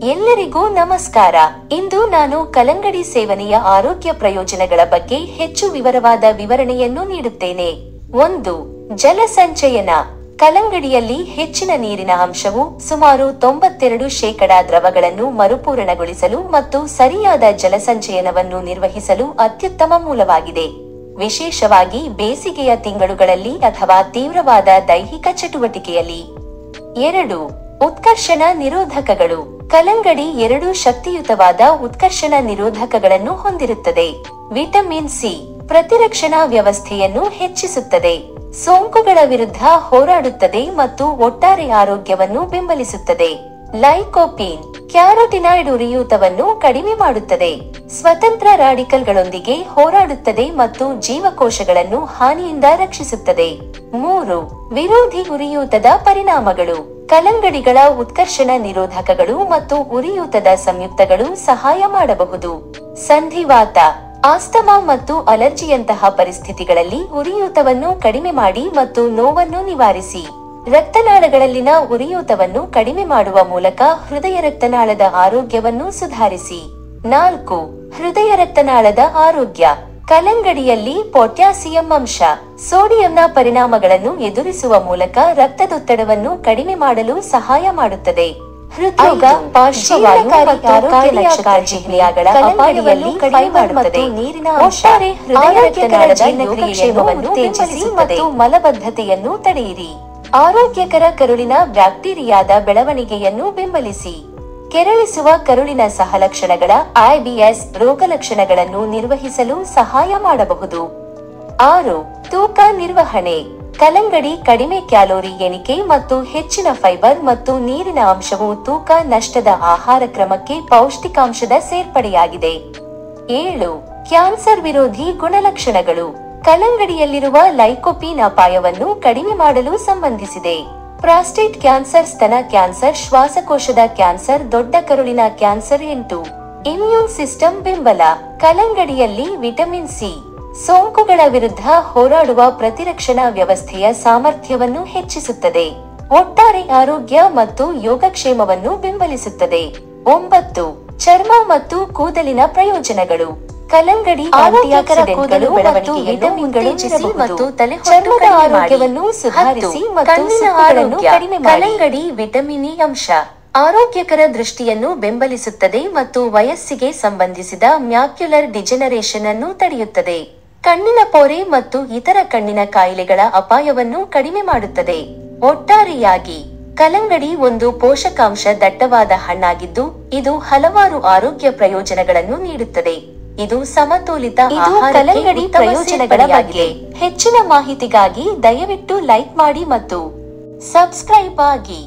ಎಲ್ಲರಿಗೂ ನಮಸ್ಕಾರ. ಇಂದು ನಾನು ಕಲ್ಲಂಗಡಿ ಸೇವನೆಯ ಆರೋಗ್ಯ ಪ್ರಯೋಜನಗಳ ಬಗ್ಗೆ ಹೆಚ್ಚು ವಿವರವಾದ ವಿವರಣೆಯನ್ನು ನೀಡುತ್ತೇನೆ. 1. ಜಲಸಂಚಯನ. ಕಲ್ಲಂಗಡಿಯಲ್ಲಿ ಹೆಚ್ಚಿನ ನೀರಿನ ಅಂಶವು ಸುಮಾರು 92% ದ್ರವಗಳನ್ನು ಮರುಪೂರಣಗೊಳಿಸಲು ಮತ್ತು ಸರಿಯಾದ ಜಲಸಂಚಯನವನ್ನು ನಿರ್ವಹಿಸಲು ಅತ್ಯುತ್ತಮ ಮೂಲವಾಗಿದೆ. ವಿಶೇಷವಾಗಿ ಬೇಸಿಗೆಯ ತಿಂಗಳುಗಳಲ್ಲಿ ಅಥವಾ ತೀವ್ರವಾದ ದೈಹಿಕ ಚಟುವಟಿಕೆಯಲ್ಲಿ. 2. ಉತ್ಕರ್ಷಣ ನಿರೋಧಕಗಳು. ಕಲ್ಲಂಗಡಿ 2 ಶಕ್ತಿಯುತವಾದ ಉತ್ಕರ್ಷಣ ನಿರೋಧಕಗಳನ್ನು ಹೊಂದಿರುತ್ತದೆ. ವಿಟಮಿನ್ ಸಿ ಪ್ರತಿರಕ್ಷಣಾ ವ್ಯವಸ್ಥೆಯನ್ನು ಹೆಚ್ಚಿಸುತ್ತದೆ, ಸೋಂಕುಗಳ ವಿರುದ್ಧ ಹೋರಾಡುತ್ತದೆ ಮತ್ತು ಒಟ್ಟಾರೆ ಆರೋಗ್ಯವನ್ನು ಬೆಂಬಲಿಸುತ್ತದೆ. ಲೈಕೋಪೀನ್ ಕ್ಯಾರೋಟಿನಾಯ್ಡ್ ಉರಿಯೂತವನ್ನು ಕಡಿಮೆ ಮಾಡುತ್ತದೆ, ಸ್ವತಂತ್ರ ರಾಡಿಕಲ್ಗಳೊಂದಿಗೆ ಹೋರಾಡುತ್ತದೆ ಮತ್ತು ಜೀವಕೋಶಗಳನ್ನು ಹಾನಿಯಿಂದ ರಕ್ಷಿಸುತ್ತದೆ. 3. ವಿರೋಧಿ ಉರಿಯೂತದ ಪರಿಣಾಮಗಳು. ಕಲ್ಲಂಗಡಿಗಳ ಉತ್ಕರ್ಷಣ ನಿರೋಧಕಗಳು ಮತ್ತು ಉರಿಯೂತದ ಸಂಯುಕ್ತಗಳು ಸಹಾಯ ಮಾಡಬಹುದು. ಸಂಧಿವಾತ, ಆಸ್ತಮಾ ಮತ್ತು ಅಲರ್ಜಿಯಂತಹ ಪರಿಸ್ಥಿತಿಗಳಲ್ಲಿ ಉರಿಯೂತವನ್ನು ಕಡಿಮೆ ಮಾಡಿ ಮತ್ತು ನೋವನ್ನು ನಿವಾರಿಸಿ. ರಕ್ತನಾಳಗಳಲ್ಲಿನ ಉರಿಯೂತವನ್ನು ಕಡಿಮೆ ಮಾಡುವ ಮೂಲಕ ಹೃದಯ ರಕ್ತನಾಳದ ಆರೋಗ್ಯವನ್ನು ಸುಧಾರಿಸಿ. 4. ಹೃದಯ ರಕ್ತನಾಳದ ಆರೋಗ್ಯ. ಕಲ್ಲಂಗಡಿಯಲ್ಲಿ ಪೊಟ್ಯಾಸಿಯಂ ಅಂಶ, ಸೋಡಿಯಂನ ಪರಿಣಾಮಗಳನ್ನು ಎದುರಿಸುವ ಮೂಲಕ ರಕ್ತದೊತ್ತಡವನ್ನು ಕಡಿಮೆ ಮಾಡಲು ಸಹಾಯ ಮಾಡುತ್ತದೆ. ಹೃದ್ರೋಗ, ಪಾರ್ಶ್ವವಾಯು ಮತ್ತು ಕಾರ್ಡಿಯಾಕ್ ಅರ್ಜಿಹ್ನಿಯಾಗಳ ಅಪಾಯವನ್ನು ಕಡಿಮೆ ಮಾಡುತ್ತದೆ. ನೀರಿನ ಅಂಶ ಹೃದಯ ರಕ್ತನಾಳದ ಯೋಗಕ್ಷೇಮವನ್ನು ಉತ್ತೇಜಿಸಿ ಮತ್ತು ಮಲಬದ್ಧತೆಯನ್ನು ತಡೆಯಿರಿ. ಆರೋಗ್ಯಕರ ಕರುಳಿನ ಬ್ಯಾಕ್ಟೀರಿಯಾದ ಬೆಳವಣಿಗೆಯನ್ನು ಬೆಂಬಲಿಸಿ. ಕೆರಳಿಸುವ ಕರುಳಿನ ಸಹಲಕ್ಷಣಗಳ IBS ರೋಗಲಕ್ಷಣಗಳನ್ನು ನಿರ್ವಹಿಸಲು ಸಹಾಯ ಮಾಡಬಹುದು. 6. ತೂಕ ನಿರ್ವಹಣೆ. ಕಲ್ಲಂಗಡಿ ಕಡಿಮೆ ಕ್ಯಾಲೋರಿ ಎಣಿಕೆ ಮತ್ತು ಹೆಚ್ಚಿನ ಫೈಬರ್ ಮತ್ತು ನೀರಿನ ಅಂಶವು ತೂಕ ನಷ್ಟದ ಆಹಾರ ಕ್ರಮಕ್ಕೆ ಪೌಷ್ಟಿಕಾಂಶದ ಸೇರ್ಪಡೆಯಾಗಿದೆ. 7. ಕ್ಯಾನ್ಸರ್ ವಿರೋಧಿ ಗುಣಲಕ್ಷಣಗಳು. ಕಲ್ಲಂಗಡಿಯಲ್ಲಿರುವ ಲೈಕೋಪೀನ್ ಅಪಾಯವನ್ನು ಕಡಿಮೆ ಮಾಡಲು ಸಂಬಂಧಿಸಿದೆ. ಪ್ರಾಸ್ಟೇಟ್ ಕ್ಯಾನ್ಸರ್, ಸ್ತನ ಕ್ಯಾನ್ಸರ್, ಶ್ವಾಸಕೋಶದ ಕ್ಯಾನ್ಸರ್, ದೊಡ್ಡ ಕರುಳಿನ ಕ್ಯಾನ್ಸರ್. 8. ಇಮ್ಯೂನ್ ಸಿಸ್ಟಮ್ ಬೆಂಬಲ. ಕಲ್ಲಂಗಡಿಯಲ್ಲಿ ವಿಟಮಿನ್ ಸಿ ಸೋಂಕುಗಳ ವಿರುದ್ಧ ಹೋರಾಡುವ ಪ್ರತಿರಕ್ಷಣಾ ವ್ಯವಸ್ಥೆಯ ಸಾಮರ್ಥ್ಯವನ್ನು ಹೆಚ್ಚಿಸುತ್ತದೆ, ಒಟ್ಟಾರೆ ಆರೋಗ್ಯ ಮತ್ತು ಯೋಗಕ್ಷೇಮವನ್ನು ಬೆಂಬಲಿಸುತ್ತದೆ. 9. ಚರ್ಮ ಮತ್ತು ಕೂದಲಿನ ಪ್ರಯೋಜನಗಳು. ಕಲ್ಲಂಗಡಿ ಆರೋಗ್ಯಕರ ಕೂದಲು ಬೆಳವಣಿಗೆಯನ್ನು ಉತ್ತೇಜಿಸಿ ಮತ್ತು ಚರ್ಮದ ಆರೋಗ್ಯವನ್ನು ಸುಧಾರಿಸಿ ಮತ್ತು ಕಣ್ಣಿನ ಆರೋಗ್ಯ ಕಡಿಮೆ ಮಾಡಿ. ಕಲ್ಲಂಗಡಿ ವಿಟಮಿನ್ ಇ ಅಂಶ ಆರೋಗ್ಯಕರ ದೃಷ್ಟಿಯನ್ನು ಬೆಂಬಲಿಸುತ್ತದೆ ಮತ್ತು ವಯಸ್ಸಿಗೆ ಸಂಬಂಧಿಸಿದ ಮ್ಯಾಕ್ಯುಲರ್ ಡಿಜೆನರೇಷನ್ ಅನ್ನು ತಡೆಯುತ್ತದೆ. ಕಣ್ಣಿನ ಪೊರೆ ಮತ್ತು ಇತರ ಕಣ್ಣಿನ ಕಾಯಿಲೆಗಳ ಅಪಾಯವನ್ನು ಕಡಿಮೆ ಮಾಡುತ್ತದೆ. ಒಟ್ಟಾರೆಯಾಗಿ ಕಲ್ಲಂಗಡಿ ಒಂದು ಪೋಷಕಾಂಶ ದಟ್ಟವಾದ ಹಣ್ಣಾಗಿದ್ದು, ಇದು ಹಲವಾರು ಆರೋಗ್ಯ ಪ್ರಯೋಜನಗಳನ್ನು ನೀಡುತ್ತದೆ. ಇದು ಸಮತೋಲಿತ ಆಹಾರ. ಕಲ್ಲಂಗಡಿ ಪ್ರಯೋಜನಗಳ ಬಗ್ಗೆ ಹೆಚ್ಚಿನ ಮಾಹಿತಿಗಾಗಿ ದಯವಿಟ್ಟು ಲೈಕ್ ಮಾಡಿ ಮತ್ತು ಸಬ್ಸ್ಕ್ರೈಬ್ ಆಗಿ.